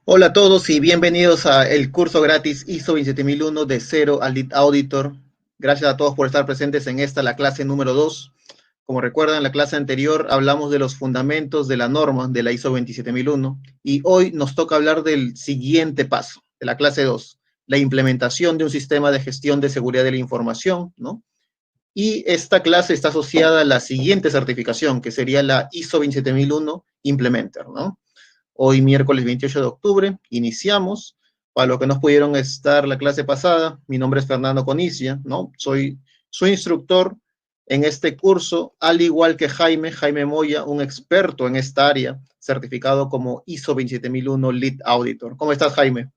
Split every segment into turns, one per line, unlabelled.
Hola a todos y bienvenidos a el curso gratis ISO 27001 de cero al Lead Auditor. Gracias a todos por estar presentes en esta, la clase número 2. Como recuerdan, en la clase anterior hablamos de los fundamentos de la norma de la ISO 27001 y hoy nos toca hablar del siguiente paso, de la clase 2, la implementación de un sistema de gestión de seguridad de la información, ¿no? Y esta clase está asociada a la siguiente certificación, que sería la ISO 27001 Implementer, ¿no? Hoy miércoles 28 de octubre iniciamos. Para los que no pudieron estar la clase pasada, mi nombre es Fernando Conicia, ¿no? Soy su instructor en este curso, al igual que Jaime Moya, un experto en esta área, certificado como ISO 27001 Lead Auditor. ¿Cómo estás, Jaime?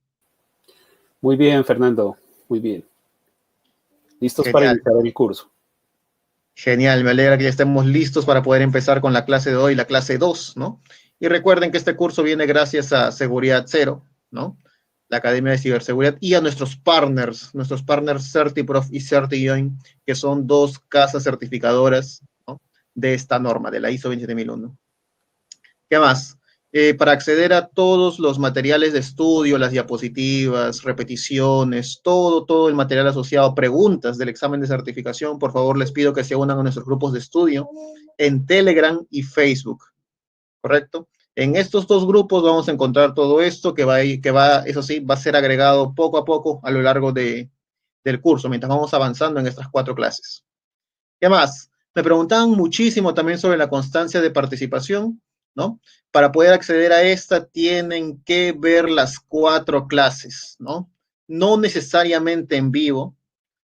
Muy bien, Fernando, muy bien. Listos para
Genial,
iniciar el curso.
genial. Me alegra que ya estemos listos para poder empezar con la clase de hoy, la clase 2, ¿no? Y recuerden que este curso viene gracias a Seguridad Cero, ¿no? La Academia de Ciberseguridad y a nuestros partners CertiProf y CertiJoin, que son dos casas certificadoras, ¿no? De esta norma, de la ISO 27001. ¿Qué más? Para acceder a todos los materiales de estudio, las diapositivas, repeticiones, todo el material asociado, preguntas del examen de certificación, por favor les pido que se unan a nuestros grupos de estudio en Telegram y Facebook, ¿correcto? En estos dos grupos vamos a encontrar todo esto eso sí, va a ser agregado poco a poco a lo largo del curso, mientras vamos avanzando en estas 4 clases. ¿Qué más? Me preguntaban muchísimo también sobre la constancia de participación, ¿no? Para poder acceder a esta tienen que ver las 4 clases, ¿no? No necesariamente en vivo,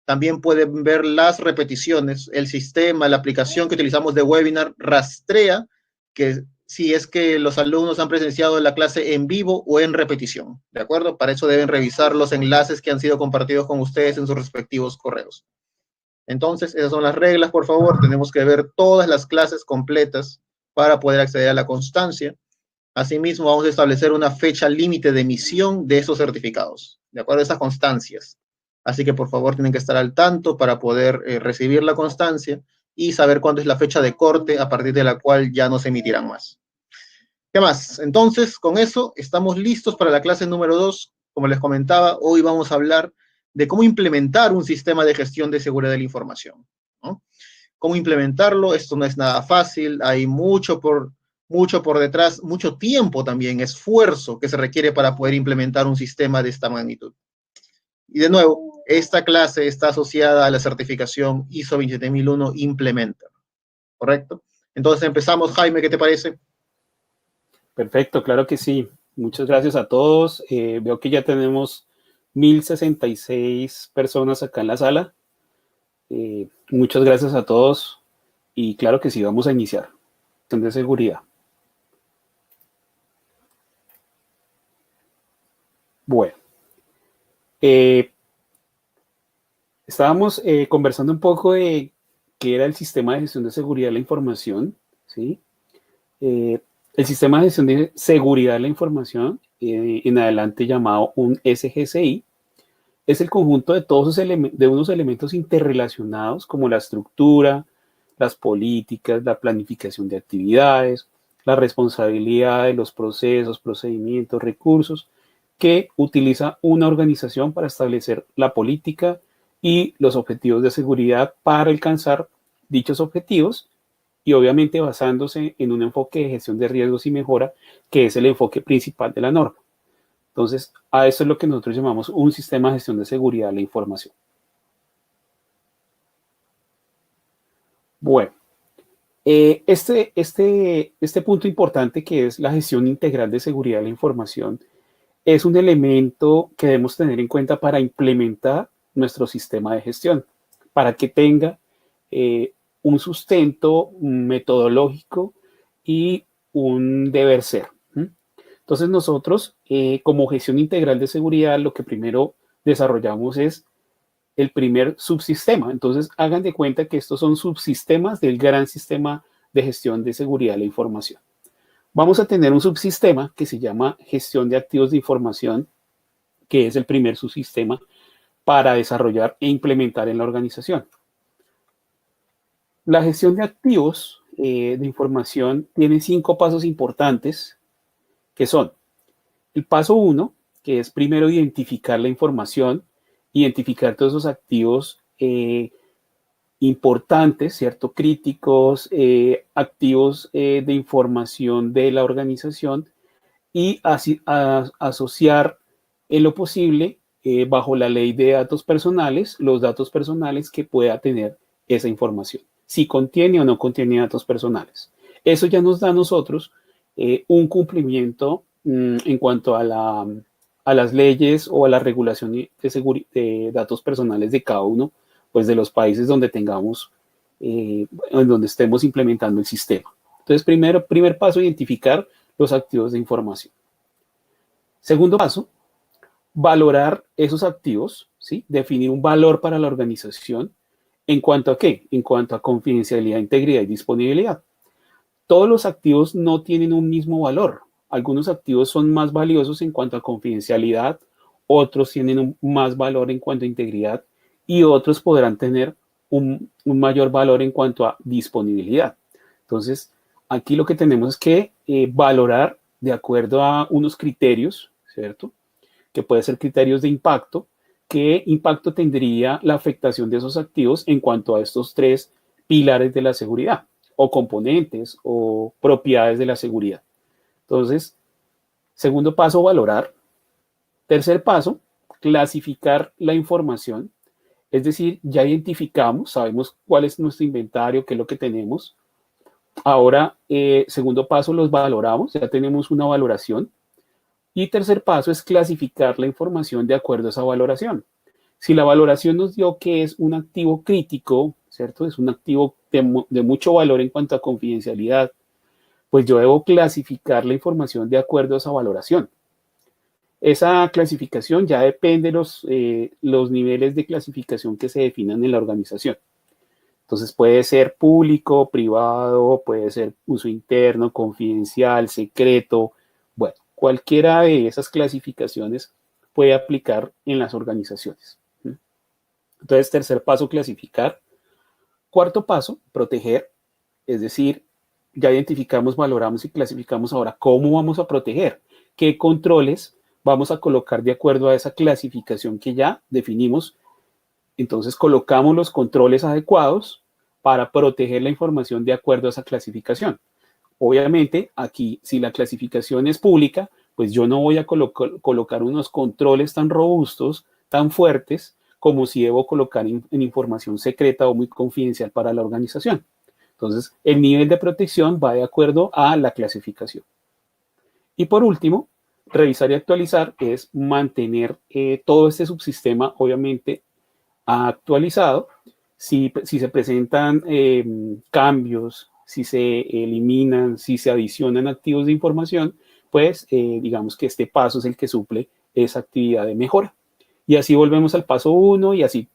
también pueden ver las repeticiones. El sistema, la aplicación que utilizamos de webinar rastrea que si es que los alumnos han presenciado la clase en vivo o en repetición, ¿de acuerdo? Para eso deben revisar los enlaces que han sido compartidos con ustedes en sus respectivos correos. Entonces, esas son las reglas, por favor. Tenemos que ver todas las clases completas para poder acceder a la constancia. Asimismo, vamos a establecer una fecha límite de emisión de esos certificados, de acuerdo a esas constancias. Así que, por favor, tienen que estar al tanto para poder recibir la constancia y saber cuándo es la fecha de corte a partir de la cual ya no se emitirán más. ¿Qué más? Entonces, con eso estamos listos para la clase número 2. Como les comentaba, hoy vamos a hablar de cómo implementar un sistema de gestión de seguridad de la información, ¿no? Cómo implementarlo, esto no es nada fácil, hay mucho por detrás, mucho tiempo también, esfuerzo que se requiere para poder implementar un sistema de esta magnitud. Y de nuevo, esta clase está asociada a la certificación ISO 27001 Implementer, ¿correcto? Entonces empezamos, Jaime, ¿qué te parece?
Perfecto, claro que sí. Muchas gracias a todos. Veo que ya tenemos 1066 personas acá en la sala. Muchas gracias a todos. Y claro que sí, vamos a iniciar. De seguridad. Bueno, eh, estábamos conversando un poco de qué era el sistema de gestión de seguridad de la información, ¿sí? El sistema de gestión de seguridad de la información, en adelante llamado un SGCI, es el conjunto de todos de unos elementos interrelacionados como la estructura, las políticas, la planificación de actividades, la responsabilidad de los procesos, procedimientos, recursos que utiliza una organización para establecer la política y los objetivos de seguridad para alcanzar dichos objetivos y obviamente basándose en un enfoque de gestión de riesgos y mejora, que es el enfoque principal de la norma. Entonces, a eso es lo que nosotros llamamos un sistema de gestión de seguridad de la información. Bueno, este punto importante que es la gestión integral de seguridad de la información es un elemento que debemos tener en cuenta para implementar nuestro sistema de gestión, para que tenga un sustento metodológico y un deber ser. Entonces nosotros, como gestión integral de seguridad, lo que primero desarrollamos es el primer subsistema. Entonces hagan de cuenta que estos son subsistemas del gran sistema de gestión de seguridad de la información. Vamos a tener un subsistema que se llama gestión de activos de información, que es el primer subsistema para desarrollar e implementar en la organización. La gestión de activos de información tiene 5 pasos importantes que son El paso 1, que es primero identificar la información, identificar todos esos activos importantes, ¿cierto? Críticos, activos de información de la organización y así, asociar en lo posible, bajo la ley de datos personales, los datos personales que pueda tener esa información, si contiene o no contiene datos personales. Eso ya nos da a nosotros un cumplimiento en cuanto a las leyes o a la regulación de datos personales de cada uno, pues de los países donde tengamos, en donde estemos implementando el sistema. Entonces, primer paso, identificar los activos de información. Segundo paso, valorar esos activos, ¿sí? Definir un valor para la organización. ¿En cuanto a qué? En cuanto a confidencialidad, integridad y disponibilidad. Todos los activos no tienen un mismo valor. Algunos activos son más valiosos en cuanto a confidencialidad, otros tienen un más valor en cuanto a integridad y otros podrán tener un mayor valor en cuanto a disponibilidad. Entonces, aquí lo que tenemos es que valorar de acuerdo a unos criterios, ¿cierto? Que pueden ser criterios de impacto. ¿Qué impacto tendría la afectación de esos activos en cuanto a estos tres pilares de la seguridad o componentes o propiedades de la seguridad? Entonces, segundo paso, valorar. Tercer paso, clasificar la información. Es decir, ya identificamos, sabemos cuál es nuestro inventario, qué es lo que tenemos. Ahora, segundo paso, los valoramos, ya tenemos una valoración. Y tercer paso es clasificar la información de acuerdo a esa valoración. Si la valoración nos dio que es un activo crítico, ¿cierto? Es un activo de mucho valor en cuanto a confidencialidad, pues yo debo clasificar la información de acuerdo a esa valoración. Esa clasificación ya depende de los niveles de clasificación que se definan en la organización. Entonces puede ser público, privado, puede ser uso interno, confidencial, secreto. Bueno, cualquiera de esas clasificaciones puede aplicar en las organizaciones. Entonces, tercer paso, clasificar. Cuarto paso, proteger. Es decir, ya identificamos, valoramos y clasificamos ahora cómo vamos a proteger, qué controles vamos a colocar de acuerdo a esa clasificación que ya definimos. Entonces colocamos los controles adecuados para proteger la información de acuerdo a esa clasificación. Obviamente, aquí, si la clasificación es pública, pues yo no voy a colocar unos controles tan robustos, tan fuertes, como si debo colocar en información secreta o muy confidencial para la organización. Entonces, el nivel de protección va de acuerdo a la clasificación. Y por último, revisar y actualizar es mantener todo este subsistema, obviamente, actualizado. Si se presentan cambios, si se eliminan, si se adicionan activos de información, pues digamos que este paso es el que suple esa actividad de mejora. Y así volvemos al paso 1 y así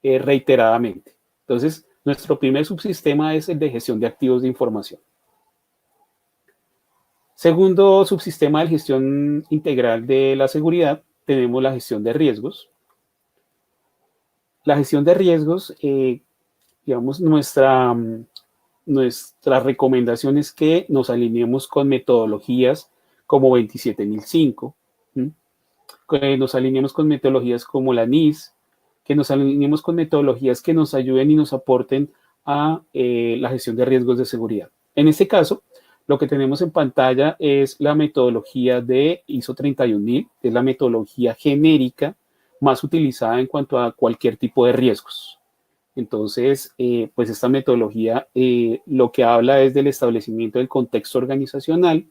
reiteradamente. Entonces, nuestro primer subsistema es el de gestión de activos de información. Segundo subsistema de gestión integral de la seguridad, tenemos la gestión de riesgos. La gestión de riesgos, digamos, nuestra recomendación es que nos alineemos con metodologías como 27005, que nos alineemos con metodologías como la NIS, que nos alineemos con metodologías que nos ayuden y nos aporten a la gestión de riesgos de seguridad. En este caso, lo que tenemos en pantalla es la metodología de ISO 31000, que es la metodología genérica más utilizada en cuanto a cualquier tipo de riesgos. Entonces, pues esta metodología lo que habla es del establecimiento del contexto organizacional,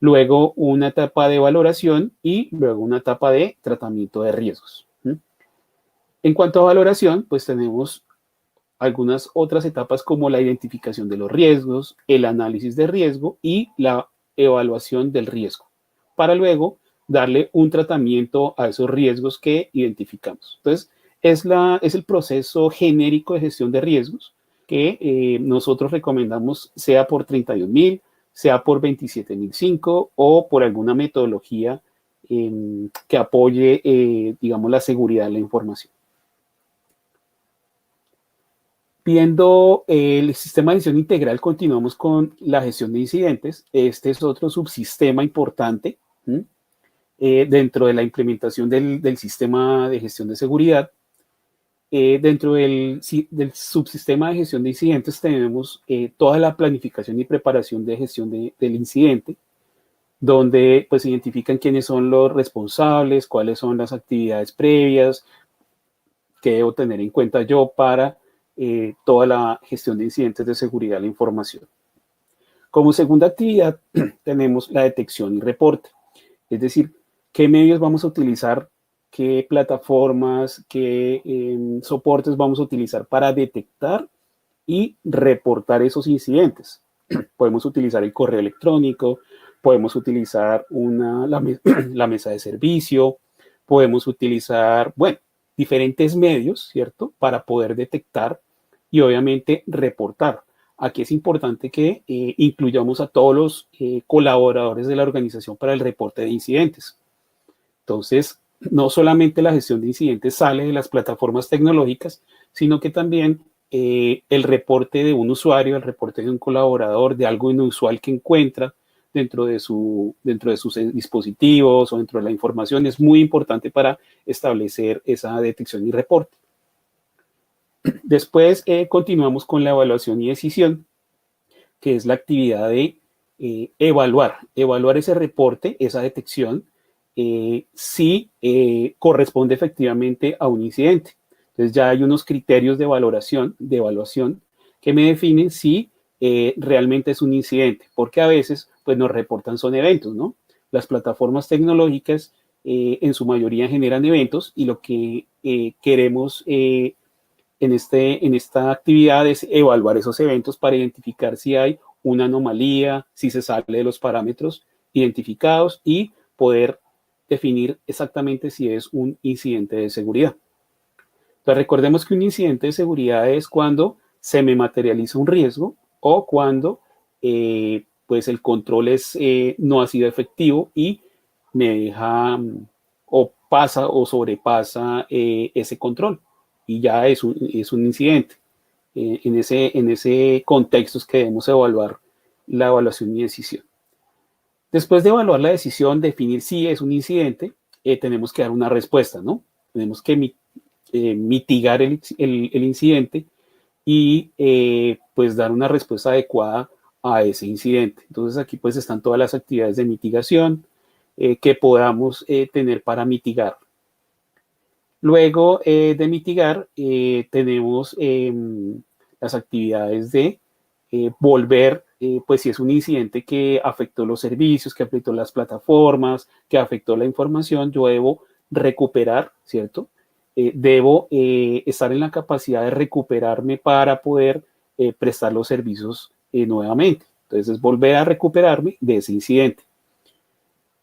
luego una etapa de valoración y luego una etapa de tratamiento de riesgos. En cuanto a valoración, pues tenemos algunas otras etapas como la identificación de los riesgos, el análisis de riesgo y la evaluación del riesgo, para luego darle un tratamiento a esos riesgos que identificamos. Entonces, es el proceso genérico de gestión de riesgos que nosotros recomendamos sea por 31000, sea por 27005 o por alguna metodología que apoye, digamos, la seguridad de la información. Viendo el sistema de gestión integral, continuamos con la gestión de incidentes. Este es otro subsistema importante dentro de la implementación del sistema de gestión de seguridad. Dentro del subsistema de gestión de incidentes tenemos toda la planificación y preparación de gestión del incidente, donde pues se identifican quiénes son los responsables, cuáles son las actividades previas que debo tener en cuenta yo para toda la gestión de incidentes de seguridad de la información. Como segunda actividad tenemos la detección y reporte, es decir, qué medios vamos a utilizar, qué plataformas, qué soportes vamos a utilizar para detectar y reportar esos incidentes. Podemos utilizar el correo electrónico, podemos utilizar la mesa de servicio, podemos utilizar, bueno, diferentes medios, ¿cierto? Para poder detectar y obviamente reportar. Aquí es importante que incluyamos a todos los colaboradores de la organización para el reporte de incidentes. Entonces, no solamente la gestión de incidentes sale de las plataformas tecnológicas, sino que también el reporte de un usuario, el reporte de un colaborador, de algo inusual que encuentra dentro de sus dispositivos o dentro de la información es muy importante para establecer esa detección y reporte. Después continuamos con la evaluación y decisión, que es la actividad de evaluar ese reporte, esa detección, si corresponde efectivamente a un incidente. Entonces ya hay unos criterios de evaluación que me definen si realmente es un incidente, porque a veces pues nos reportan son eventos, ¿no? Las plataformas tecnológicas en su mayoría generan eventos y lo que queremos en esta actividad es evaluar esos eventos para identificar si hay una anomalía, si se sale de los parámetros identificados y poder definir exactamente si es un incidente de seguridad. Entonces, recordemos que un incidente de seguridad es cuando se me materializa un riesgo o cuando pues el control no ha sido efectivo y me deja o pasa o sobrepasa ese control y ya es un incidente. En ese contexto es que debemos evaluar la evaluación y decisión. Después de evaluar la decisión, definir si es un incidente, tenemos que dar una respuesta, ¿no? Tenemos que mitigar el incidente y pues dar una respuesta adecuada a ese incidente. Entonces aquí pues están todas las actividades de mitigación que podamos tener para mitigar. Luego de mitigar tenemos las actividades de volver, pues si es un incidente que afectó los servicios, que afectó las plataformas, que afectó la información, yo debo recuperar, ¿cierto? Debo estar en la capacidad de recuperarme para poder prestar los servicios nuevamente. Entonces, es volver a recuperarme de ese incidente.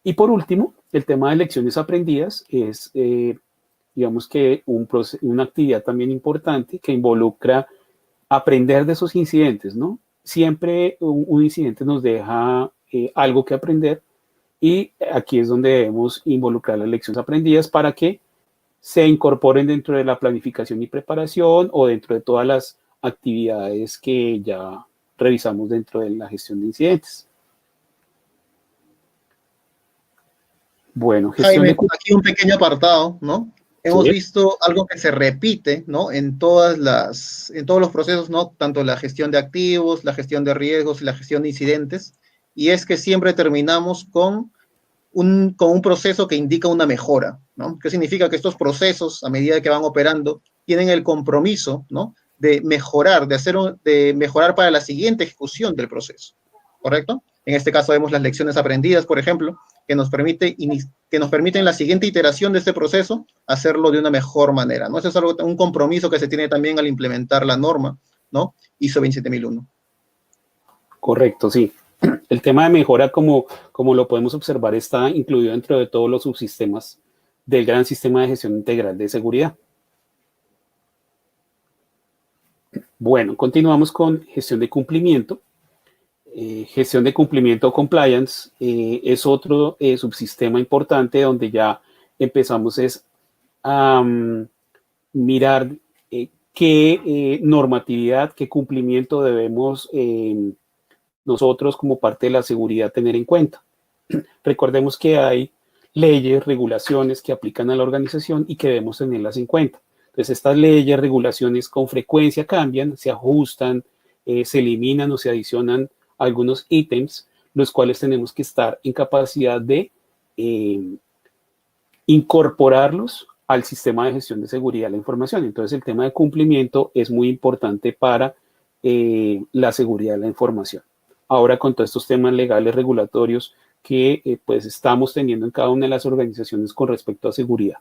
Y por último, el tema de lecciones aprendidas es, digamos que una actividad también importante que involucra aprender de esos incidentes, ¿no? Siempre un incidente nos deja algo que aprender y aquí es donde debemos involucrar las lecciones aprendidas para que se incorporen dentro de la planificación y preparación o dentro de todas las actividades que ya revisamos dentro de la gestión de incidentes. Bueno,
Jaime, aquí un pequeño apartado, ¿no? Hemos
sí.
visto algo que se repite, ¿no? En todos los procesos, ¿no? Tanto la gestión de activos, la gestión de riesgos y la gestión de incidentes, y es que siempre terminamos con un proceso que indica una mejora, ¿no? ¿Qué significa? Que estos procesos, a medida que van operando, tienen el compromiso, ¿no? De mejorar, de mejorar para la siguiente ejecución del proceso, ¿correcto? En este caso vemos las lecciones aprendidas, por ejemplo, que nos permiten en la siguiente iteración de este proceso hacerlo de una mejor manera, ¿no? Eso es un compromiso que se tiene también al implementar la norma, ¿no? ISO 27001.
Correcto, sí. El tema de mejora, como lo podemos observar, está incluido dentro de todos los subsistemas del gran sistema de gestión integral de seguridad. Bueno, continuamos con gestión de cumplimiento. Gestión de cumplimiento o compliance es otro subsistema importante donde ya empezamos a mirar qué normatividad, qué cumplimiento debemos nosotros como parte de la seguridad tener en cuenta. Recordemos que hay leyes, regulaciones que aplican a la organización y que debemos tenerlas en cuenta. Entonces, estas leyes, regulaciones con frecuencia cambian, se ajustan, se eliminan o se adicionan algunos ítems, los cuales tenemos que estar en capacidad de incorporarlos al sistema de gestión de seguridad de la información. Entonces, el tema de cumplimiento es muy importante para la seguridad de la información. Ahora, con todos estos temas legales, regulatorios que pues estamos teniendo en cada una de las organizaciones con respecto a seguridad.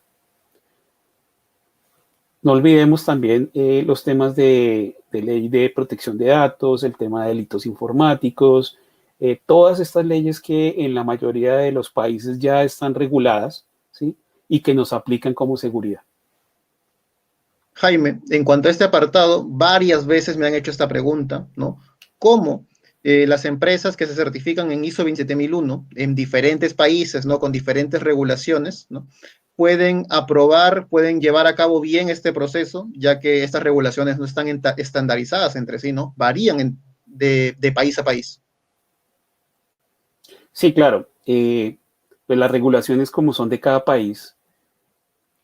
No olvidemos también los temas de ley de protección de datos, el tema de delitos informáticos, todas estas leyes que en la mayoría de los países ya están reguladas, ¿sí? Y que nos aplican como seguridad.
Jaime, en cuanto a este apartado, varias veces me han hecho esta pregunta, ¿no? ¿Cómo las empresas que se certifican en ISO 27001 en diferentes países, ¿no? Con diferentes regulaciones, ¿no? Pueden aprobar, pueden llevar a cabo bien este proceso, ya que estas regulaciones no están estandarizadas entre sí, ¿no? Varían de país a país.
Sí, claro. Pues las regulaciones como son de cada país,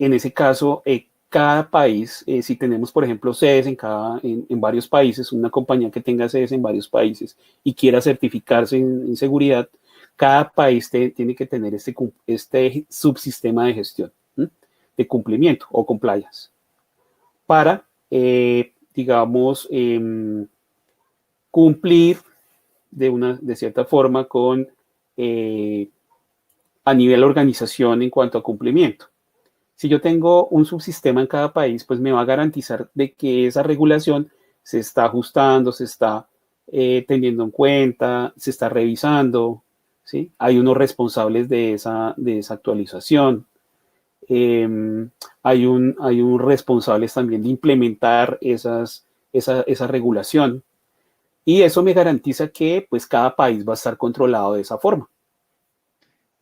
en ese caso, cada país, si tenemos, por ejemplo, sedes en varios países, una compañía que tenga sedes en varios países y quiera certificarse en seguridad, cada país tiene que tener este subsistema de gestión, ¿sí? De cumplimiento o compliance para, digamos, cumplir de cierta forma con a nivel organización en cuanto a cumplimiento. Si yo tengo un subsistema en cada país, pues me va a garantizar de que esa regulación se está ajustando, se está teniendo en cuenta, se está revisando, ¿sí? Hay unos responsables de esa actualización. Hay un responsable también de implementar esa regulación. Y eso me garantiza que pues cada país va a estar controlado de esa forma.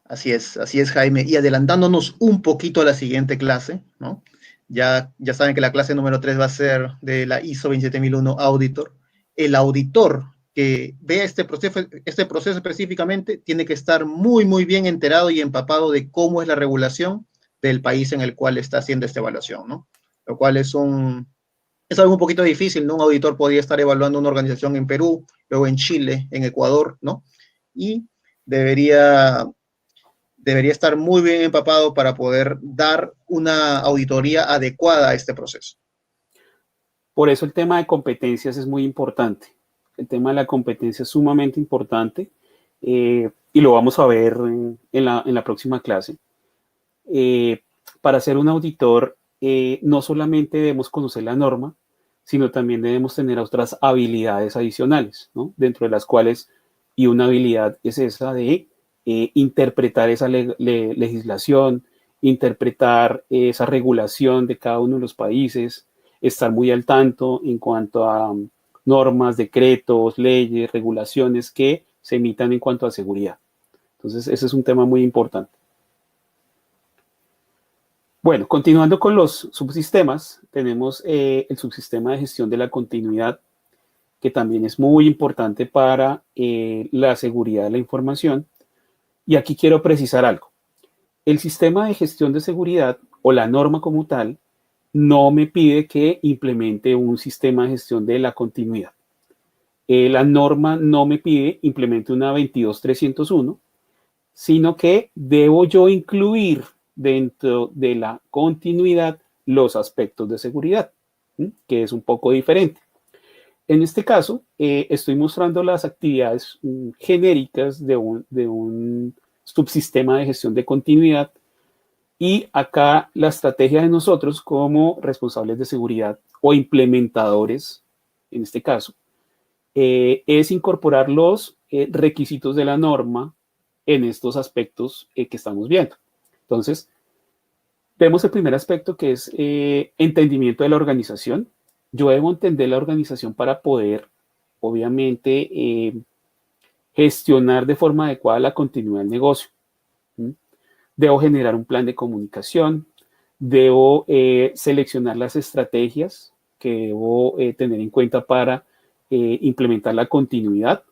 Así es, Jaime. Y adelantándonos un poquito a la siguiente clase, ¿no? Ya saben que la clase número 3 va a ser de la ISO 27001 Auditor. El auditor que vea este proceso específicamente tiene que estar muy, muy bien enterado y empapado de cómo es la regulación del país en el cual está haciendo esta evaluación, ¿no? Lo cual es algo un poquito difícil, ¿no? Un auditor podría estar evaluando una organización en Perú, luego en Chile, en Ecuador, ¿no? Y debería estar muy bien empapado para poder dar una auditoría adecuada a este proceso.
Por eso el tema de competencias es muy importante. El tema de la competencia es sumamente importante y lo vamos a ver en la próxima clase. Para ser un auditor, no solamente debemos conocer la norma, sino también debemos tener otras habilidades adicionales, ¿no? Dentro de las cuales, y una habilidad es esa de interpretar esa legislación, interpretar esa regulación de cada uno de los países, estar muy al tanto en cuanto a normas, decretos, leyes, regulaciones que se emitan en cuanto a seguridad. Entonces, ese es un tema muy importante. Bueno, continuando con los subsistemas, tenemos el subsistema de gestión de la continuidad, que también es muy importante para la seguridad de la información. Y aquí quiero precisar algo. El sistema de gestión de seguridad o la norma como tal no me pide que implemente un sistema de gestión de la continuidad. La norma no me pide implemente una 22301, sino que debo yo incluir dentro de la continuidad los aspectos de seguridad, ¿sí? Que es un poco diferente. En este caso, estoy mostrando las actividades genéricas de un subsistema de gestión de continuidad y acá la estrategia de nosotros como responsables de seguridad o implementadores, en este caso, es incorporar los requisitos de la norma en estos aspectos que estamos viendo. Entonces, vemos el primer aspecto que es entendimiento de la organización. Yo debo entender la organización para poder, obviamente, gestionar de forma adecuada la continuidad del negocio. ¿Sí? Debo generar un plan de comunicación, debo seleccionar las estrategias que debo tener en cuenta para implementar la continuidad.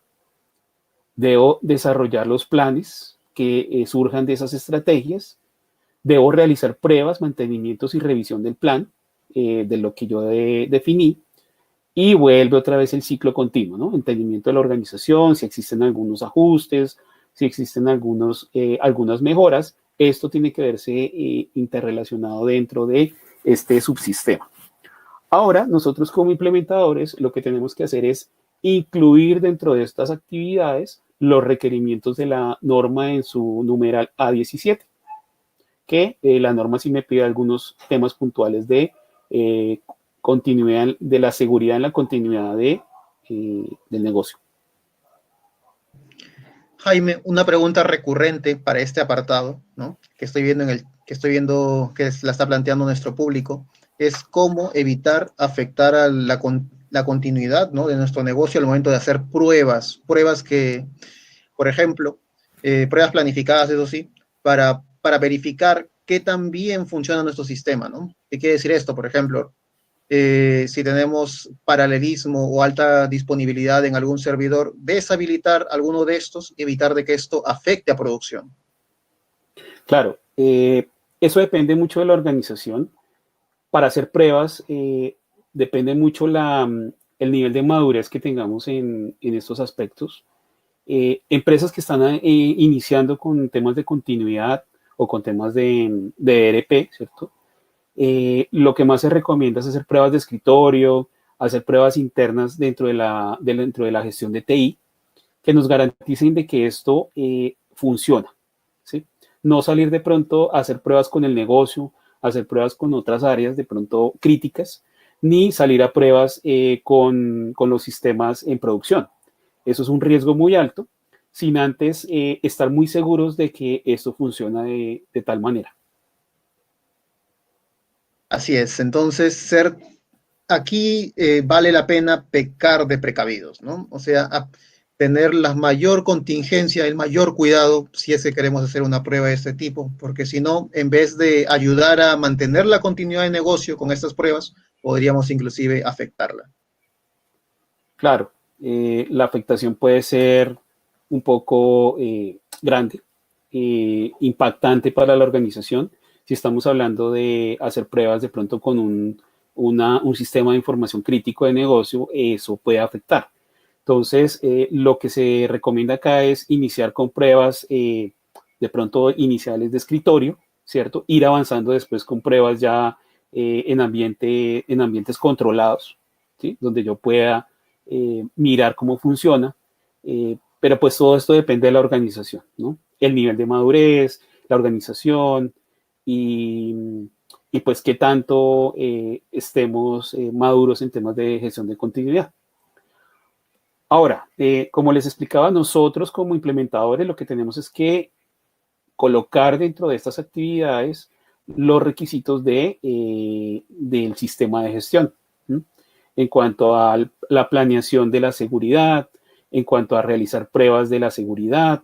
Debo desarrollar los planes que surjan de esas estrategias. Debo realizar pruebas, mantenimientos y revisión del plan, de lo que yo definí. Y vuelve otra vez el ciclo continuo, ¿no? Entendimiento de la organización, si existen algunos ajustes, si existen algunas mejoras. Esto tiene que verse interrelacionado dentro de este subsistema. Ahora, nosotros como implementadores, lo que tenemos que hacer es incluir dentro de estas actividades los requerimientos de la norma en su numeral A17, que la norma sí me pide algunos temas puntuales de continuidad, de la seguridad en la continuidad del negocio.
Jaime, una pregunta recurrente para este apartado, ¿no? Que estoy viendo que la está planteando nuestro público, es cómo evitar afectar a la continuidad, ¿no? De nuestro negocio al momento de hacer pruebas que, por ejemplo, pruebas planificadas, eso sí, para verificar qué tan bien funciona nuestro sistema, ¿no? ¿Qué quiere decir esto? Por ejemplo, si tenemos paralelismo o alta disponibilidad en algún servidor, deshabilitar alguno de estos, evitar de que esto afecte a producción.
Claro, eso depende mucho de la organización. Para hacer pruebas depende mucho el nivel de madurez que tengamos en estos aspectos. Empresas que están iniciando con temas de continuidad o con temas de ERP, ¿cierto? Lo que más se recomienda es hacer pruebas de escritorio, hacer pruebas internas dentro de la gestión de TI, que nos garanticen de que esto funciona, ¿sí? No salir de pronto a hacer pruebas con el negocio, hacer pruebas con otras áreas de pronto críticas, ni salir a pruebas con los sistemas en producción. Eso es un riesgo muy alto, sin antes estar muy seguros de que esto funciona de tal manera.
Así es, entonces aquí vale la pena pecar de precavidos, ¿no? O sea, tener la mayor contingencia, el mayor cuidado si es que queremos hacer una prueba de este tipo, porque si no, en vez de ayudar a mantener la continuidad de negocio con estas pruebas, podríamos inclusive afectarla.
Claro, la afectación puede ser un poco grande, impactante para la organización. Si estamos hablando de hacer pruebas de pronto con un sistema de información crítico de negocio, eso puede afectar. Entonces, lo que se recomienda acá es iniciar con pruebas de pronto iniciales de escritorio, ¿cierto? Ir avanzando después con pruebas ya en ambientes controlados, ¿sí? Donde yo pueda mirar cómo funciona, pero pues todo esto depende de la organización, ¿no? El nivel de madurez, la organización y, y pues qué tanto estemos maduros en temas de gestión de continuidad. Ahora, como les explicaba, nosotros como implementadores lo que tenemos es que colocar dentro de estas actividades los requisitos del sistema de gestión, ¿sí? En cuanto a la planeación de la seguridad, en cuanto a realizar pruebas de la seguridad,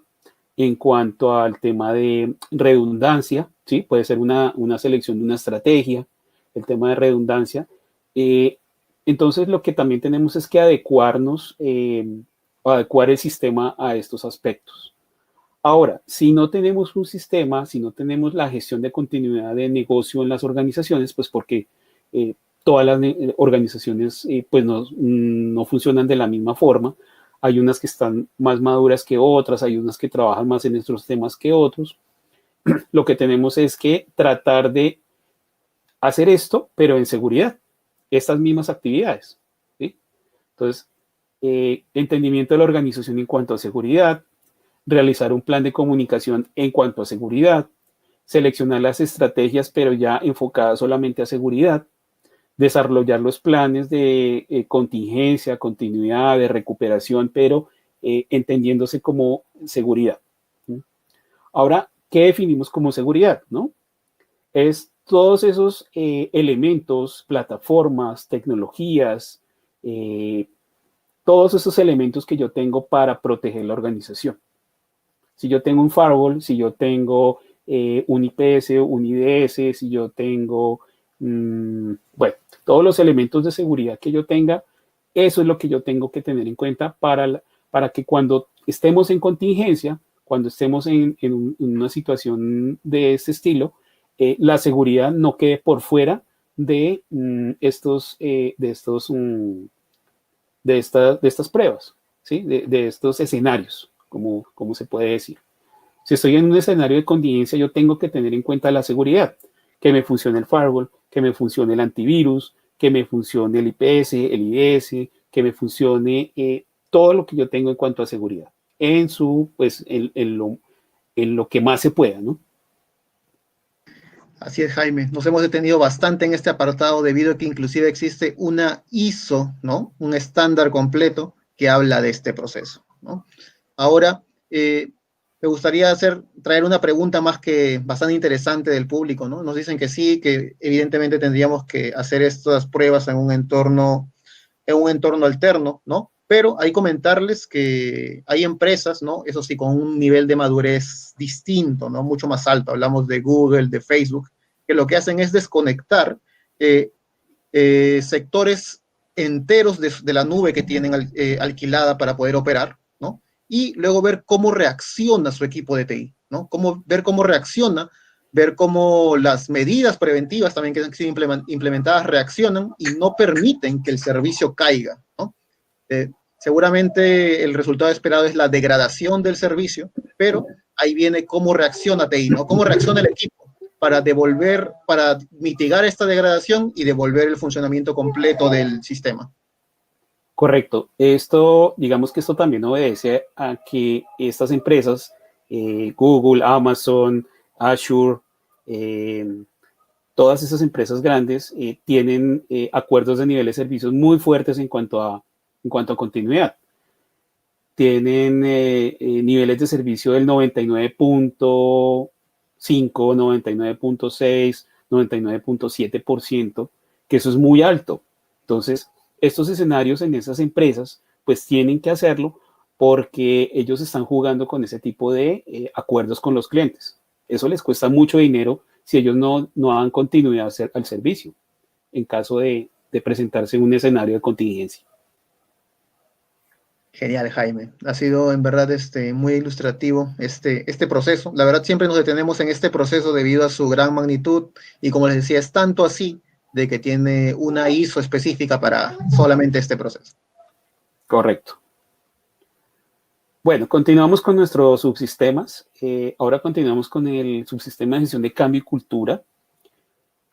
en cuanto al tema de redundancia, ¿sí? Puede ser una selección de una estrategia, el tema de redundancia. Entonces, lo que también tenemos es que adecuarnos, adecuar el sistema a estos aspectos. Ahora, si no tenemos un sistema, si no tenemos la gestión de continuidad de negocio en las organizaciones, pues porque todas las organizaciones pues no funcionan de la misma forma. Hay unas que están más maduras que otras, hay unas que trabajan más en estos temas que otros. Lo que tenemos es que tratar de hacer esto, pero en seguridad, estas mismas actividades, ¿sí? Entonces, entendimiento de la organización en cuanto a seguridad, realizar un plan de comunicación en cuanto a seguridad, seleccionar las estrategias, pero ya enfocadas solamente a seguridad, desarrollar los planes de contingencia, continuidad, de recuperación, pero entendiéndose como seguridad. ¿Sí? Ahora, ¿qué definimos como seguridad? ¿No? Es todos esos elementos, plataformas, tecnologías, eh, todos esos elementos que yo tengo para proteger la organización. Si yo tengo un firewall, si yo tengo un IPS, un IDS, si yo tengo, bueno, Todos los elementos de seguridad que yo tenga, eso es lo que yo tengo que tener en cuenta para que cuando estemos en contingencia, cuando estemos en una situación de este estilo, la seguridad no quede por fuera de estas pruebas, ¿sí? De estos escenarios, como se puede decir. Si estoy en un escenario de contingencia, yo tengo que tener en cuenta la seguridad, que me funcione el firewall, que me funcione el antivirus, que me funcione el IPS, el IDS, que me funcione todo lo que yo tengo en cuanto a seguridad, pues, en lo que más se pueda, ¿no?
Así es, Jaime. Nos hemos detenido bastante en este apartado debido a que inclusive existe una ISO, ¿no? Un estándar completo que habla de este proceso, ¿no? Ahora, me gustaría traer una pregunta más que bastante interesante del público, ¿no? Nos dicen que sí, que evidentemente tendríamos que hacer estas pruebas en un entorno alterno, ¿no? Pero hay comentarles que hay empresas, ¿no? Eso sí, con un nivel de madurez distinto, ¿no? Mucho más alto. Hablamos de Google, de Facebook, que lo que hacen es desconectar sectores enteros de la nube que tienen alquilada para poder operar, ¿no? Y luego ver cómo reacciona su equipo de TI, ¿no? Ver cómo reacciona, ver cómo las medidas preventivas también que han sido implementadas reaccionan y no permiten que el servicio caiga, ¿no? Seguramente el resultado esperado es la degradación del servicio, pero ahí viene cómo reacciona TI, ¿no? Cómo reacciona el equipo para mitigar esta degradación y devolver el funcionamiento completo del sistema.
Correcto. Digamos que esto también obedece a que estas empresas, Google, Amazon, Azure, todas esas empresas grandes tienen acuerdos de nivel de servicios muy fuertes en cuanto a continuidad. Tienen niveles de servicio del 99.5, 99.6, 99.7%, que eso es muy alto. Entonces, estos escenarios en esas empresas, pues tienen que hacerlo porque ellos están jugando con ese tipo de acuerdos con los clientes. Eso les cuesta mucho dinero si ellos no dan continuidad al servicio en caso de presentarse en un escenario de contingencia.
Genial, Jaime. Ha sido en verdad muy ilustrativo este proceso. La verdad, siempre nos detenemos en este proceso debido a su gran magnitud y como les decía, es tanto así de que tiene una ISO específica para solamente este proceso.
Correcto. Bueno, continuamos con nuestros subsistemas. Ahora continuamos con el subsistema de gestión de cambio y cultura.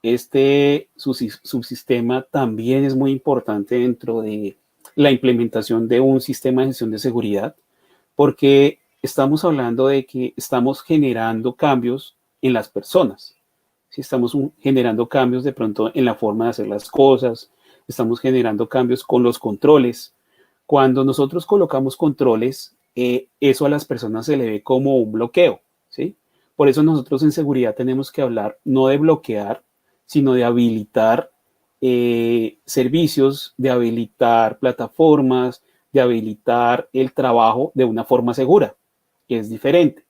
Este subsistema también es muy importante dentro de la implementación de un sistema de gestión de seguridad, porque estamos hablando de que estamos generando cambios en las personas. Si estamos generando cambios de pronto en la forma de hacer las cosas, estamos generando cambios con los controles. Cuando nosotros colocamos controles, eso a las personas se le ve como un bloqueo, ¿sí? Por eso nosotros en seguridad tenemos que hablar no de bloquear, sino de habilitar servicios, de habilitar plataformas, de habilitar el trabajo de una forma segura, que es diferente.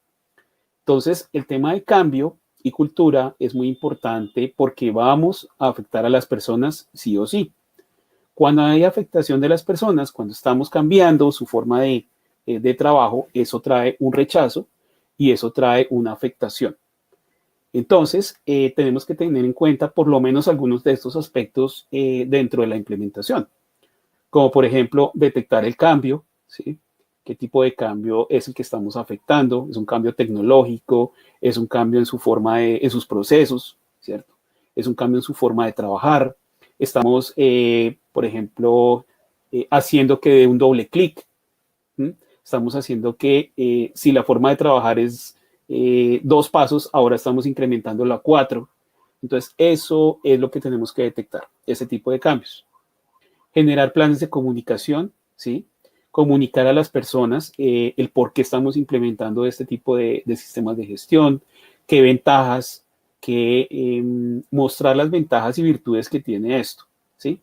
Entonces, el tema de cambio y cultura es muy importante porque vamos a afectar a las personas sí o sí. Cuando hay afectación de las personas, cuando estamos cambiando su forma de trabajo, eso trae un rechazo y eso trae una afectación. Entonces, tenemos que tener en cuenta por lo menos algunos de estos aspectos dentro de la implementación, como por ejemplo detectar el cambio, ¿sí? ¿Qué tipo de cambio es el que estamos afectando? ¿Es un cambio tecnológico? ¿Es un cambio en su forma en sus procesos? ¿Cierto? ¿Es un cambio en su forma de trabajar? Estamos, por ejemplo, haciendo que dé un doble clic. Estamos haciendo que si la forma de trabajar es 2 pasos, ahora estamos incrementándolo a 4. Entonces, eso es lo que tenemos que detectar, ese tipo de cambios. Generar planes de comunicación, ¿sí? Comunicar a las personas el por qué estamos implementando este tipo de sistemas de gestión, qué ventajas, mostrar las ventajas y virtudes que tiene esto, ¿sí?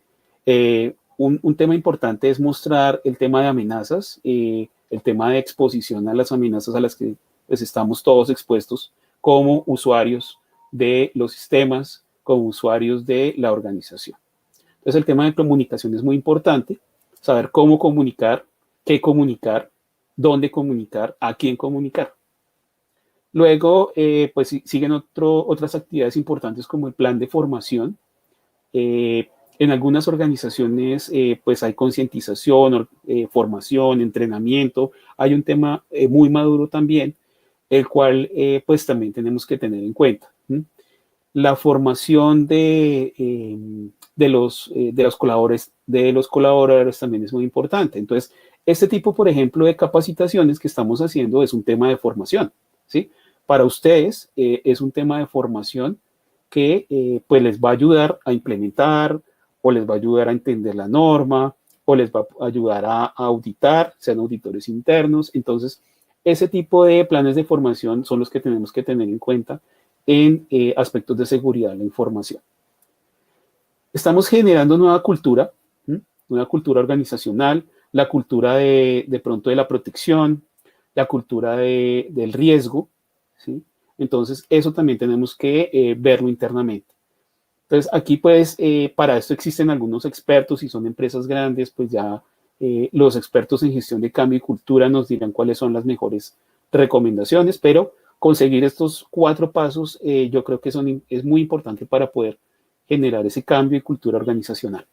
Un tema importante es mostrar el tema de amenazas, el tema de exposición a las amenazas a las que pues, estamos todos expuestos como usuarios de los sistemas, como usuarios de la organización. Entonces el tema de comunicación es muy importante, saber cómo comunicar, qué comunicar, dónde comunicar, a quién comunicar. Luego, pues siguen otras actividades importantes como el plan de formación. En algunas organizaciones, pues hay concientización, formación, entrenamiento. Hay un tema muy maduro también, el cual pues también tenemos que tener en cuenta. La formación de los colaboradores también es muy importante. Entonces, este tipo, por ejemplo, de capacitaciones que estamos haciendo es un tema de formación, ¿sí? Para ustedes es un tema de formación que pues les va a ayudar a implementar o les va a ayudar a entender la norma o les va a ayudar a auditar, sean auditores internos. Entonces, ese tipo de planes de formación son los que tenemos que tener en cuenta en aspectos de seguridad de la información. Estamos generando nueva cultura organizacional, la cultura de pronto de la protección, la cultura del riesgo, ¿sí? Entonces, eso también tenemos que verlo internamente. Entonces, aquí pues, para esto existen algunos expertos, y son empresas grandes, pues ya los expertos en gestión de cambio y cultura nos dirán cuáles son las mejores recomendaciones, pero conseguir estos 4 pasos yo creo que es muy importante para poder generar ese cambio y cultura organizacional.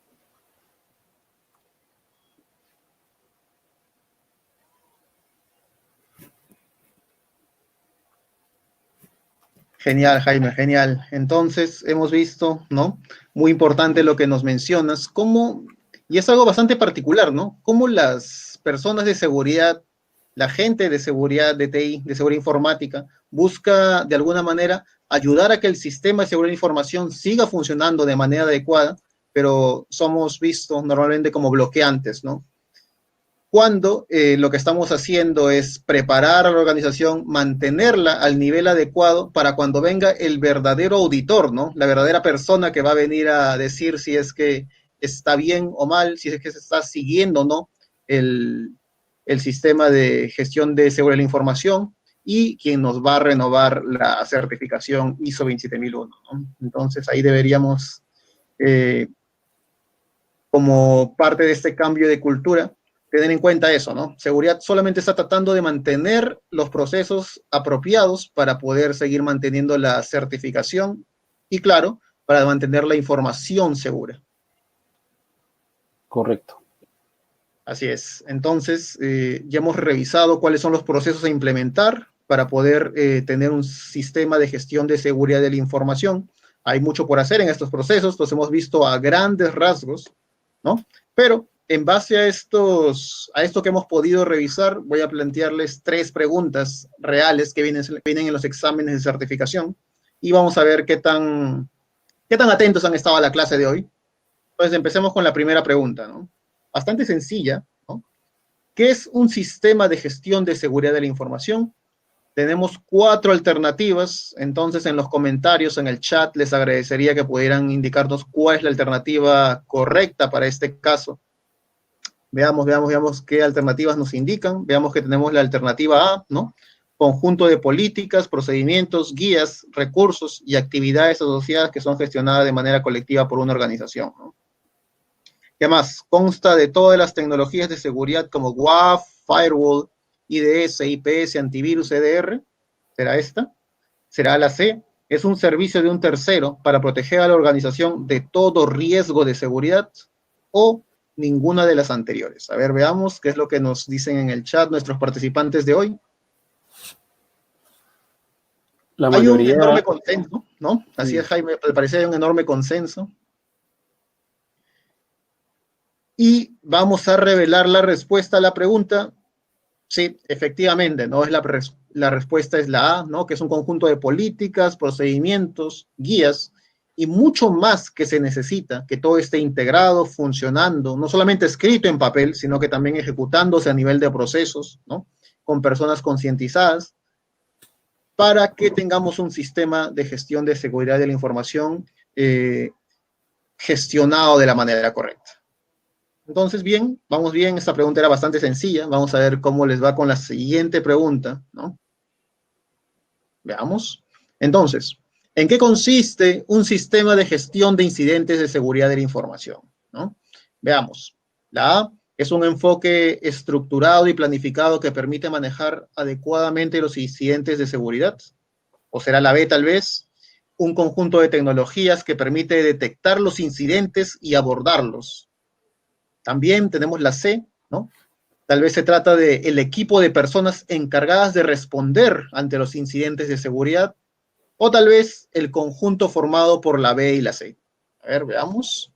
Genial, Jaime, genial. Entonces, hemos visto, ¿no? Muy importante lo que nos mencionas, y es algo bastante particular, ¿no? Cómo las personas de seguridad, la gente de seguridad de TI, de seguridad informática, busca de alguna manera ayudar a que el sistema de seguridad de información siga funcionando de manera adecuada, pero somos vistos normalmente como bloqueantes, ¿no? Cuando lo que estamos haciendo es preparar a la organización, mantenerla al nivel adecuado para cuando venga el verdadero auditor, ¿no? La verdadera persona que va a venir a decir si es que está bien o mal, si es que se está siguiendo o no el sistema de gestión de seguridad de la información, y quien nos va a renovar la certificación ISO 27001, ¿no? Entonces ahí deberíamos, como parte de este cambio de cultura, tener en cuenta eso, ¿no? Seguridad solamente está tratando de mantener los procesos apropiados para poder seguir manteniendo la certificación y, claro, para mantener la información segura.
Correcto.
Así es. Entonces, ya hemos revisado cuáles son los procesos a implementar para poder tener un sistema de gestión de seguridad de la información. Hay mucho por hacer en estos procesos, los hemos visto a grandes rasgos, ¿no? Pero en base a esto que hemos podido revisar, voy a plantearles 3 preguntas reales que vienen en los exámenes de certificación, y vamos a ver qué tan atentos han estado a la clase de hoy. Entonces, empecemos con la primera pregunta, ¿no? Bastante sencilla, ¿no? ¿Qué es un sistema de gestión de seguridad de la información? Tenemos 4 alternativas, entonces en los comentarios, en el chat, les agradecería que pudieran indicarnos cuál es la alternativa correcta para este caso. Veamos qué alternativas nos indican. Veamos que tenemos la alternativa A, ¿no? Conjunto de políticas, procedimientos, guías, recursos y actividades asociadas que son gestionadas de manera colectiva por una organización, ¿no? ¿Qué más? Consta de todas las tecnologías de seguridad como WAF, Firewall, IDS, IPS, antivirus, EDR. ¿Será esta? ¿Será la C? ¿Es un servicio de un tercero para proteger a la organización de todo riesgo de seguridad? ¿O ninguna de las anteriores? A ver, veamos qué es lo que nos dicen en el chat nuestros participantes de hoy.
La mayoría...
Hay un enorme consenso, ¿no? Así es, Jaime, me parece que hay un enorme consenso. Y vamos a revelar la respuesta a la pregunta. Sí, efectivamente, ¿no? La respuesta es la A, ¿no? Que es un conjunto de políticas, procedimientos, guías y mucho más que se necesita, que todo esté integrado, funcionando, no solamente escrito en papel, sino que también ejecutándose a nivel de procesos, ¿no? Con personas concientizadas, para que tengamos un sistema de gestión de seguridad de la información gestionado de la manera correcta. Entonces, bien, vamos bien. Esta pregunta era bastante sencilla. Vamos a ver cómo les va con la siguiente pregunta, ¿no? Veamos. Entonces, ¿en qué consiste un sistema de gestión de incidentes de seguridad de la información? ¿no? Veamos. La A es un enfoque estructurado y planificado que permite manejar adecuadamente los incidentes de seguridad. O será la B, tal vez, un conjunto de tecnologías que permite detectar los incidentes y abordarlos. También tenemos la C, ¿no? Tal vez se trata del equipo de personas encargadas de responder ante los incidentes de seguridad, o tal vez el conjunto formado por la B y la C. A ver, veamos.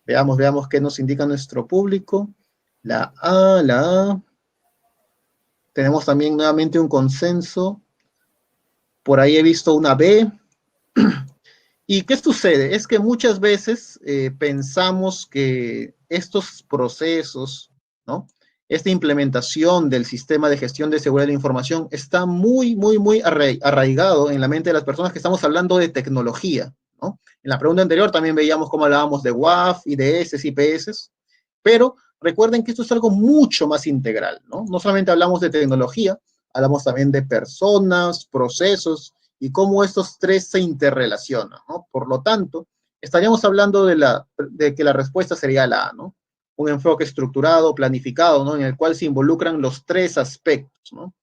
Veamos qué nos indica nuestro público. La A. Tenemos también nuevamente un consenso. Por ahí he visto una B. ¿Y qué sucede? Es que muchas veces pensamos que estos procesos, ¿no? Esta implementación del sistema de gestión de seguridad de la información está muy arraigado en la mente de las personas que estamos hablando de tecnología, ¿no? En la pregunta anterior también veíamos cómo hablábamos de WAF, IDS, IPS, pero recuerden que esto es algo mucho más integral, ¿no? No solamente hablamos de tecnología, hablamos también de personas, procesos, y cómo estos tres se interrelacionan, ¿no? Por lo tanto, estaríamos hablando de que la respuesta sería la A, ¿no? Un enfoque estructurado, planificado, ¿no? En el cual se involucran los tres aspectos, ¿no?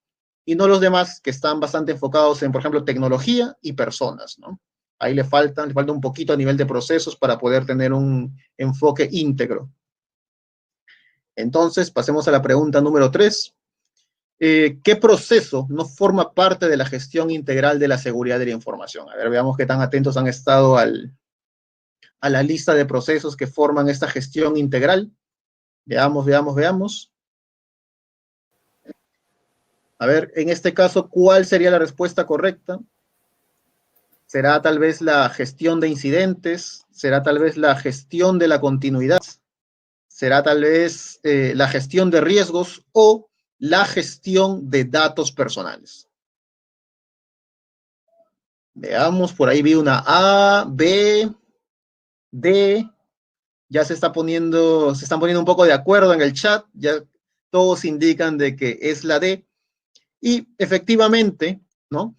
Y no los demás que están bastante enfocados en, por ejemplo, tecnología y personas, ¿no? Ahí le falta un poquito a nivel de procesos para poder tener un enfoque íntegro. Entonces, pasemos a la pregunta número 3. ¿Qué proceso no forma parte de la gestión integral de la seguridad de la información? A ver, veamos qué tan atentos han estado a la lista de procesos que forman esta gestión integral. Veamos. A ver, en este caso, ¿cuál sería la respuesta correcta? ¿Será tal vez la gestión de incidentes? ¿Será tal vez la gestión de la continuidad? ¿Será tal vez la gestión de riesgos o la gestión de datos personales? Veamos, por ahí vi una A, B, D. Ya se están poniendo un poco de acuerdo en el chat, ya todos indican de que es la D. Y efectivamente, ¿no?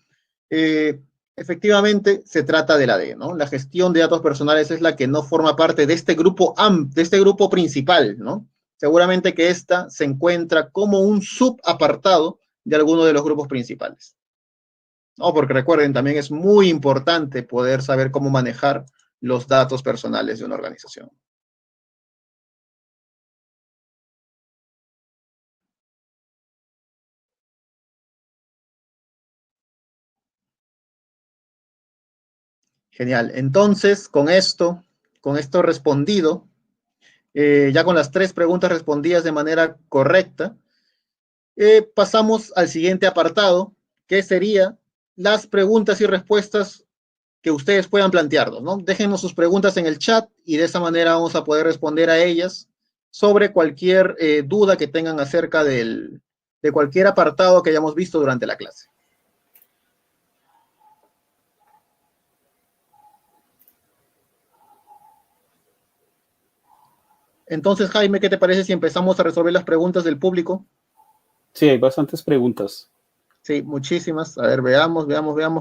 Efectivamente se trata de la D, ¿no? La gestión de datos personales es la que no forma parte de este grupo de este grupo principal, ¿no? Seguramente que esta se encuentra como un subapartado de alguno de los grupos principales. No, porque recuerden, también es muy importante poder saber cómo manejar los datos personales de una organización. Genial. Entonces, con esto respondido, ya con las 3 preguntas respondidas de manera correcta, pasamos al siguiente apartado, que sería las preguntas y respuestas que ustedes puedan plantearnos, ¿no? Déjenos sus preguntas en el chat y de esa manera vamos a poder responder a ellas sobre cualquier duda que tengan acerca de cualquier apartado que hayamos visto durante la clase. Entonces, Jaime, ¿qué te parece si empezamos a resolver las preguntas del público?
Sí, hay bastantes preguntas.
Sí, muchísimas. A ver, veamos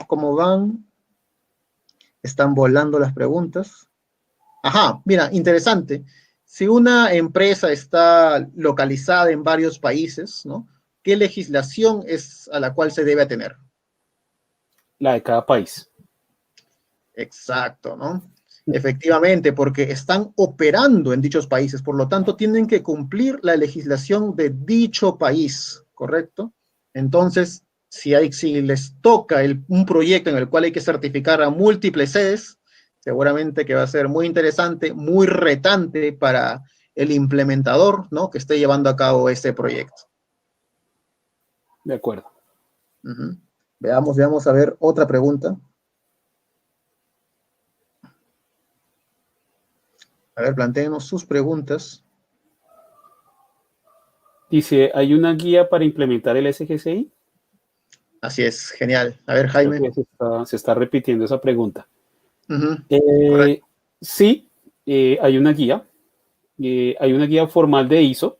cómo van. Están volando las preguntas. Ajá, mira, interesante. Si una empresa está localizada en varios países, ¿no? ¿Qué legislación es a la cual se debe atener?
La de cada país.
Exacto, ¿no? Efectivamente, porque están operando en dichos países, por lo tanto tienen que cumplir la legislación de dicho país, ¿correcto? Entonces, si les toca un proyecto en el cual hay que certificar a múltiples sedes, seguramente que va a ser muy interesante, muy retante para el implementador, ¿no? Que esté llevando a cabo este proyecto.
De acuerdo.
Veamos, a ver, otra pregunta. A ver, plantéenos sus preguntas.
Dice, ¿hay una guía para implementar el SGCI?
Así es, genial. A ver, Jaime.
Creo que se está repitiendo esa pregunta.
Correcto.
Sí, hay una guía. Hay una guía formal de ISO.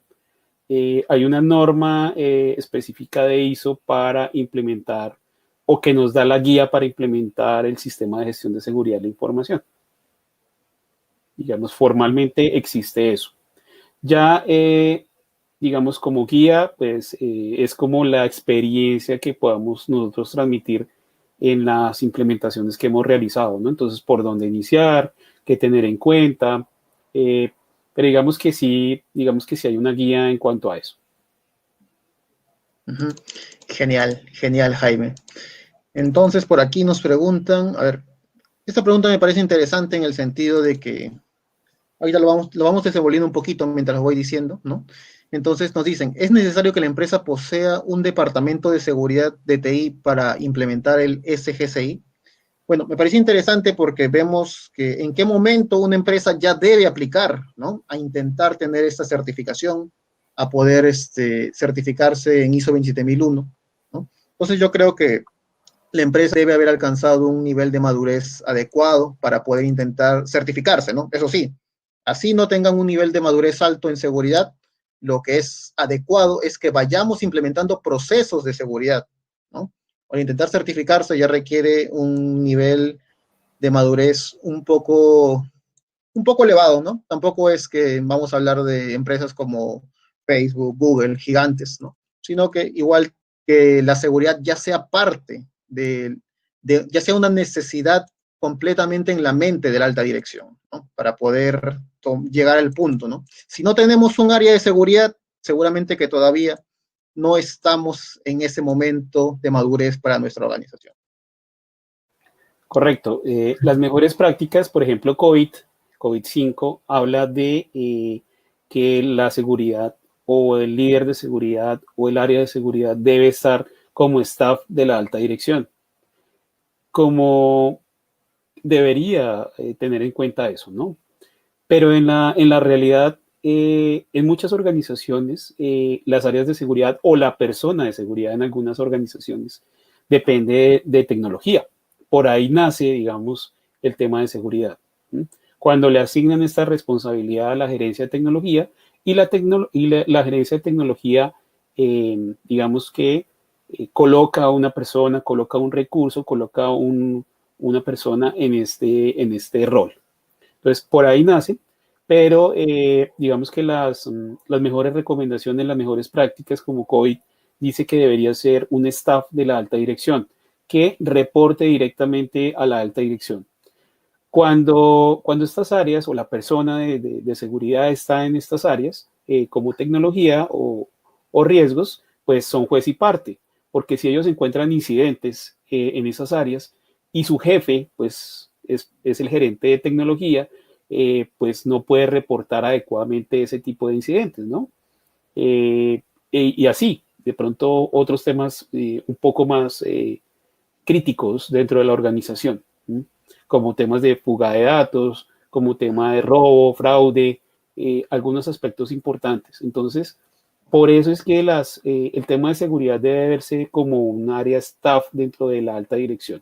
Hay una norma específica de ISO para implementar o que nos da la guía para implementar el sistema de gestión de seguridad de la información. Digamos, formalmente existe eso. Ya, digamos, como guía, pues es como la experiencia que podamos nosotros transmitir en las implementaciones que hemos realizado, ¿no? Entonces, por dónde iniciar, qué tener en cuenta, eh, pero digamos que sí hay una guía en cuanto a eso.
Ujú. Genial, genial, Jaime. Entonces, por aquí nos preguntan, a ver, esta pregunta me parece interesante en el sentido de que ahorita lo vamos desenvolviendo un poquito mientras lo voy diciendo, ¿no? Entonces nos dicen, ¿es necesario que la empresa posea un departamento de seguridad de TI para implementar el SGCI? Bueno, me parece interesante porque vemos que en qué momento una empresa ya debe aplicar, ¿no? A intentar tener esta certificación, a poder certificarse en ISO 27001, ¿no? Entonces yo creo que la empresa debe haber alcanzado un nivel de madurez adecuado para poder intentar certificarse, ¿no? Eso sí, así no tengan un nivel de madurez alto en seguridad, lo que es adecuado es que vayamos implementando procesos de seguridad, ¿no? Para intentar certificarse ya requiere un nivel de madurez un poco elevado, ¿no? Tampoco es que vamos a hablar de empresas como Facebook, Google, gigantes, ¿no? Sino que igual que la seguridad ya sea parte ya sea una necesidad completamente en la mente de la alta dirección, ¿no? Para poder llegar al punto, ¿no? Si no tenemos un área de seguridad, seguramente que todavía no estamos en ese momento de madurez para nuestra organización.
Correcto. Las mejores prácticas, por ejemplo, COVID-5, habla de que la seguridad o el líder de seguridad o el área de seguridad debe estar como staff de la alta dirección. Como debería tener en cuenta eso, ¿no? Pero en la realidad, en muchas organizaciones, las áreas de seguridad o la persona de seguridad en algunas organizaciones depende de tecnología. Por ahí nace, digamos, el tema de seguridad. ¿Sí? Cuando le asignan esta responsabilidad a la gerencia de tecnología y la gerencia de tecnología, digamos que coloca a una persona, coloca un recurso, coloca una persona en este rol. Entonces, por ahí nace, pero digamos que las mejores recomendaciones, las mejores prácticas como COVID dice que debería ser un staff de la alta dirección que reporte directamente a la alta dirección. Cuando estas áreas o la persona de seguridad está en estas áreas, como tecnología o riesgos, pues son juez y parte, porque si ellos encuentran incidentes en esas áreas y su jefe, pues es el gerente de tecnología, pues no puede reportar adecuadamente ese tipo de incidentes, ¿no? Y así, de pronto otros temas un poco más críticos dentro de la organización, ¿sí? Como temas de fuga de datos, como tema de robo, fraude, algunos aspectos importantes. Entonces, por eso es que el tema de seguridad debe verse como un área staff dentro de la alta dirección.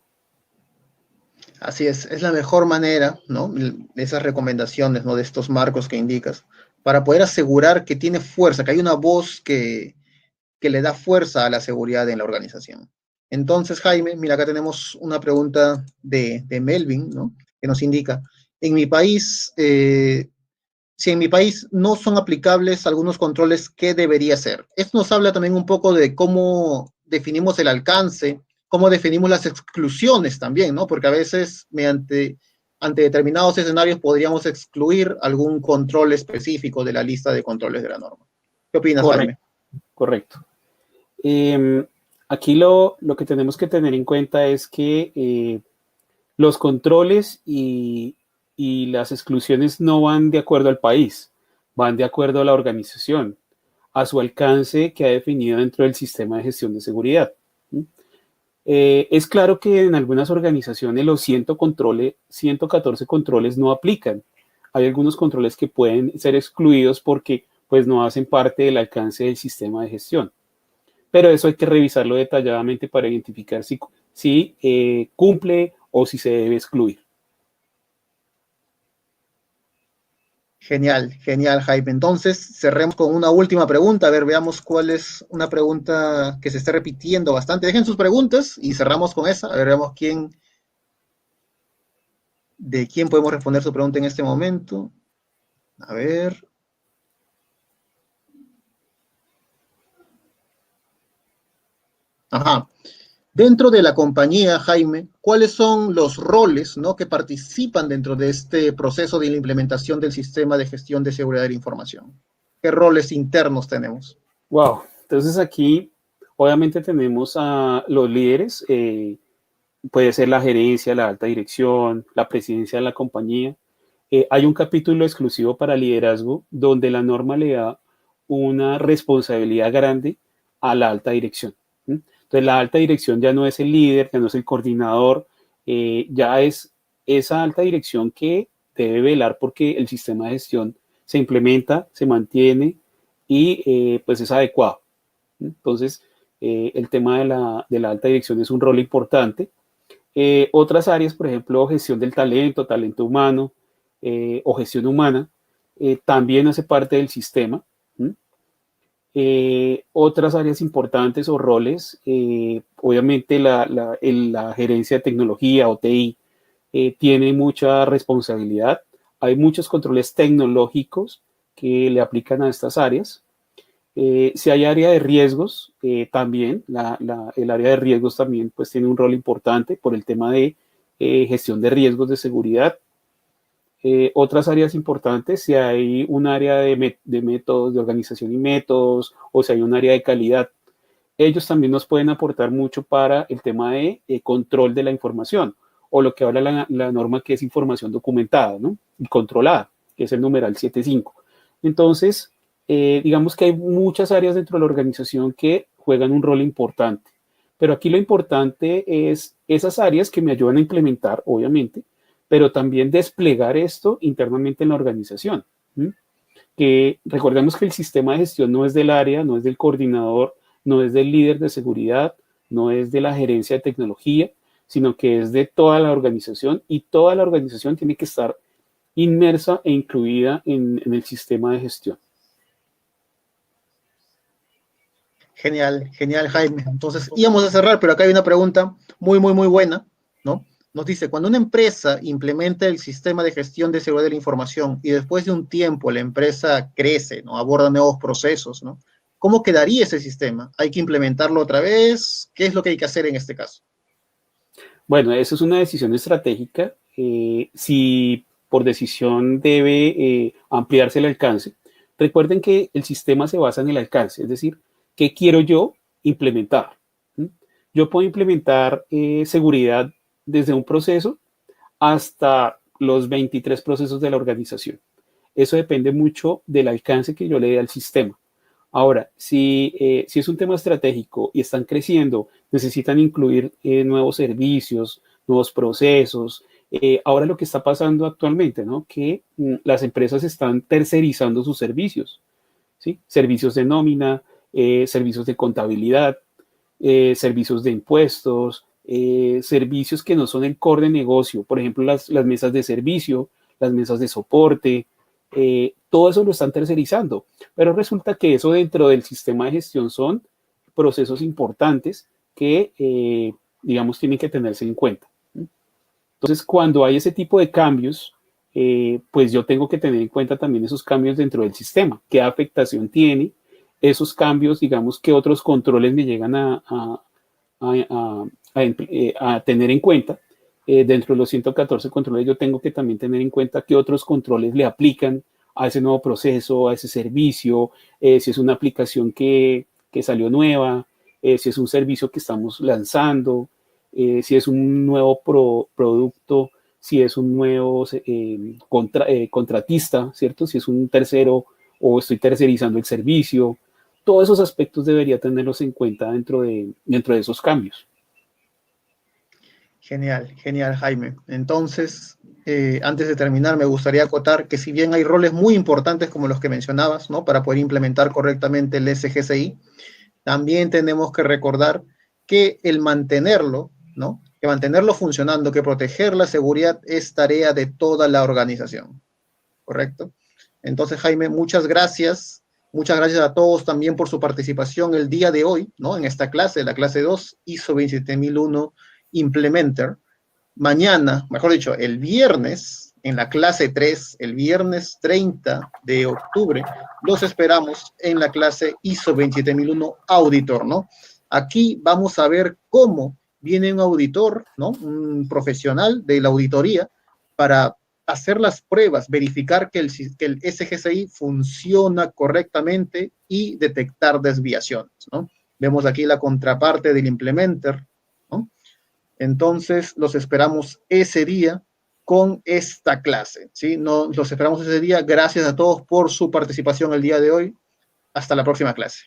Así es la mejor manera, ¿no? Esas recomendaciones, ¿no? De estos marcos que indicas, para poder asegurar que tiene fuerza, que hay una voz que le da fuerza a la seguridad en la organización. Entonces, Jaime, mira, acá tenemos una pregunta de Melvin, ¿no? Que nos indica, en mi país, si en mi país no son aplicables algunos controles, ¿qué debería ser? Esto nos habla también un poco de cómo definimos el alcance, cómo definimos las exclusiones también, ¿no? Porque a veces, ante determinados escenarios, podríamos excluir algún control específico de la lista de controles de la norma. ¿Qué opinas,
Correcto,
Jaime?
correcto. Aquí lo que tenemos que tener en cuenta es que los controles y las exclusiones no van de acuerdo al país, van de acuerdo a la organización, a su alcance que ha definido dentro del sistema de gestión de seguridad. Es claro que en algunas organizaciones los 114 controles no aplican. Hay algunos controles que pueden ser excluidos porque pues, no hacen parte del alcance del sistema de gestión. Pero eso hay que revisarlo detalladamente para identificar si cumple o si se debe excluir.
Genial, genial, Jaime. Entonces, cerremos con una última pregunta. A ver, veamos cuál es una pregunta que se esté repitiendo bastante. Dejen sus preguntas y cerramos con esa. A ver, veamos ¿De quién podemos responder su pregunta en este momento? A ver. Ajá. Dentro de la compañía, Jaime, ¿cuáles son los roles, ¿no?, que participan dentro de este proceso de la implementación del sistema de gestión de seguridad de la información? ¿Qué roles internos tenemos?
Wow. Entonces aquí, obviamente tenemos a los líderes, puede ser la gerencia, la alta dirección, la presidencia de la compañía. Hay un capítulo exclusivo para liderazgo donde la norma le da una responsabilidad grande a la alta dirección. ¿Sí? Entonces la alta dirección ya no es el líder, ya no es el coordinador, ya es esa alta dirección que debe velar porque el sistema de gestión se implementa, se mantiene y pues es adecuado. Entonces el tema de la alta dirección es un rol importante. Otras áreas, por ejemplo, gestión del talento, talento humano o gestión humana, también hace parte del sistema. Otras áreas importantes o roles, obviamente la gerencia de tecnología o TI tiene mucha responsabilidad. Hay muchos controles tecnológicos que le aplican a estas áreas. Si hay área de riesgos, también el área de riesgos también pues tiene un rol importante por el tema de gestión de riesgos de seguridad. Otras áreas importantes, si hay un área de métodos, de organización y métodos, o si hay un área de calidad, ellos también nos pueden aportar mucho para el tema de control de la información, o lo que habla la norma que es información documentada, ¿no?, y controlada, que es el numeral 7.5. Entonces, digamos que hay muchas áreas dentro de la organización que juegan un rol importante, pero aquí lo importante es esas áreas que me ayudan a implementar, obviamente, pero también desplegar esto internamente en la organización. ¿Sí? Que recordemos que el sistema de gestión no es del área, no es del coordinador, no es del líder de seguridad, no es de la gerencia de tecnología, sino que es de toda la organización y toda la organización tiene que estar inmersa e incluida en el sistema de gestión.
Genial, genial, Jaime. Entonces, íbamos a cerrar, pero acá hay una pregunta muy, muy, muy buena, ¿no? Nos dice, cuando una empresa implementa el sistema de gestión de seguridad de la información y después de un tiempo la empresa crece, ¿no?, aborda nuevos procesos, ¿no?, ¿cómo quedaría ese sistema? ¿Hay que implementarlo otra vez? ¿Qué es lo que hay que hacer en este caso?
Bueno, eso es una decisión estratégica. Si por decisión debe ampliarse el alcance, recuerden que el sistema se basa en el alcance, es decir, ¿qué quiero yo implementar? ¿Sí? Yo puedo implementar seguridad desde un proceso hasta los 23 procesos de la organización. Eso depende mucho del alcance que yo le dé al sistema. Ahora, si es un tema estratégico y están creciendo, necesitan incluir nuevos servicios, nuevos procesos. Ahora lo que está pasando actualmente, ¿no?, que las empresas están tercerizando sus servicios, ¿sí? Servicios de nómina, servicios de contabilidad, servicios de impuestos, servicios que no son el core de negocio, por ejemplo, las mesas de servicio, las mesas de soporte, todo eso lo están tercerizando, pero resulta que eso dentro del sistema de gestión son procesos importantes que, digamos, tienen que tenerse en cuenta. Entonces, cuando hay ese tipo de cambios, pues yo tengo que tener en cuenta también esos cambios dentro del sistema, qué afectación tiene, esos cambios, digamos, qué otros controles me llegan a tener en cuenta. Dentro de los 114 controles yo tengo que también tener en cuenta qué otros controles le aplican a ese nuevo proceso, a ese servicio, si es una aplicación que salió nueva, si es un servicio que estamos lanzando, si es un nuevo producto, si es un nuevo contratista, ¿cierto? Si es un tercero o estoy tercerizando el servicio. Todos esos aspectos debería tenerlos en cuenta dentro de esos cambios.
Genial, genial, Jaime. Entonces, antes de terminar, me gustaría acotar que si bien hay roles muy importantes como los que mencionabas, ¿no?, para poder implementar correctamente el SGCI, también tenemos que recordar que el mantenerlo, ¿no?, que mantenerlo funcionando, que proteger la seguridad es tarea de toda la organización, ¿correcto? Entonces, Jaime, muchas gracias. Muchas gracias a todos también por su participación el día de hoy, ¿no?, en esta clase, la clase 2, ISO 27001 Implementer. mañana, mejor dicho, el viernes, en la clase 3, el viernes 30 de octubre, los esperamos en la clase ISO 27001 Auditor, ¿no? Aquí vamos a ver cómo viene un auditor, ¿no? Un profesional de la auditoría para hacer las pruebas, verificar que el SGCI funciona correctamente y detectar desviaciones, ¿no? Vemos aquí la contraparte del implementer, ¿no? Entonces, los esperamos ese día con esta clase, ¿sí? Los esperamos ese día. Gracias a todos por su participación el día de hoy. Hasta la próxima clase.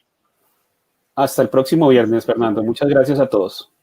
Hasta el próximo viernes, Fernando. Muchas gracias a todos.